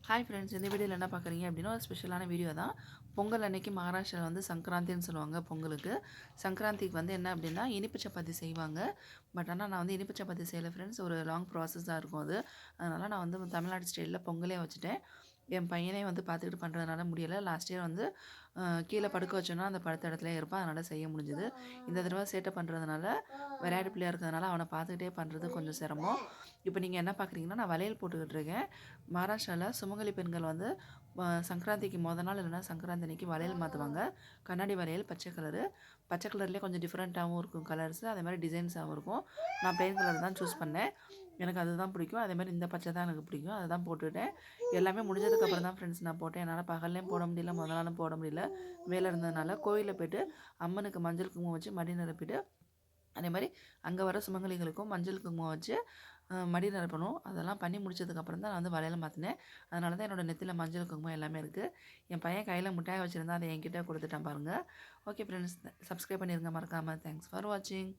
Hi friends, இந்த வீடியோவில் என்ன பார்க்குறீங்க அப்படின்னா ஒரு ஸ்பெஷலான வீடியோ தான். பொங்கல் அன்னைக்கு மகாராஷ்டிராவில் வந்து சங்கராந்தின்னு சொல்லுவாங்க பொங்கலுக்கு. சங்கராந்திக்கு வந்து என்ன அப்படின்னா இனிப்பு சப்பாத்தி செய்வாங்க. பட் ஆனால் நான் வந்து இனிப்பு சப்பாத்தி செய்யலை ஃப்ரெண்ட்ஸ். ஒரு லாங் ப்ராசஸ் தான் இருக்கும் அது. அதனால் நான் வந்து தமிழ்நாடு ஸ்டைலில் பொங்கலே வச்சுட்டேன். என் பையனே வந்து பார்த்துக்கிட்டு பண்ணுறதுனால முடியலை. லாஸ்ட் இயர் வந்து கீழே படுக்க வச்சோன்னா அந்த படுத்த இடத்துலயே இருப்பான். அதனால் செய்ய முடிஞ்சுது. இந்த தடவை சேட்டை பண்ணுறதுனால விளையாட்டு பிள்ளையாக இருக்கிறதுனால அவனை பார்த்துக்கிட்டே பண்ணுறது கொஞ்சம் சிரமம். இப்போ நீங்கள் என்ன பார்க்குறீங்கன்னா நான் வளையல் போட்டுக்கிட்டு இருக்கேன். மகாராஷ்டிராவில் சுமங்கலி பெண்கள் வந்து சங்கராந்திக்கு நாள் இல்லைன்னா சங்கராந்தி அன்னைக்கு வளையல் மாற்றுவாங்க. கண்ணாடி வளையல் பச்சை கலரு. பச்சை கலர்லேயே கொஞ்சம் டிஃப்ரெண்ட்டாகவும் இருக்கும் கலர்ஸு. அதே மாதிரி டிசைன்ஸாகவும் இருக்கும். நான் பிளெயின் கலர் தான் சூஸ் பண்ணேன். எனக்கு அதுதான் பிடிக்கும். அதே மாதிரி இந்த பச்சை தான் எனக்கு பிடிக்கும். அதை தான் போட்டுவிட்டேன். எல்லாமே முடிஞ்சதுக்கப்புறம் தான் ஃப்ரெண்ட்ஸ் நான் போட்டேன். என்னால் பகல்லையும் போட முடியல, நாளும் போட முடியல. வேலை இருந்ததுனால கோயிலில் போய்ட்டு அம்மனுக்கு மஞ்சள் குங்குமம் வச்சு மடி நிரப்பிட்டு அதே மாதிரி அங்கே வர சுமங்கலிகளுக்கும் மஞ்சள் குங்குமம் வச்சு மடி நிரப்பணும். அதெல்லாம் பண்ணி முடிச்சதுக்கப்புறம் தான் நான் வந்து வளையல் மாற்றினேன். அதனால தான் என்னோடய நெத்தியில் மஞ்சள் குங்குமம் எல்லாமே இருக்குது. என் பையன் கையில் மிட்டாய் வச்சுருந்தா அதை என்கிட்ட கொடுத்துட்டான் பாருங்கள். ஓகே ஃப்ரெண்ட்ஸ், சப்ஸ்கிரைப் பண்ணிடுங்க மறக்காமல். தேங்க்ஸ் ஃபார் வாட்சிங்.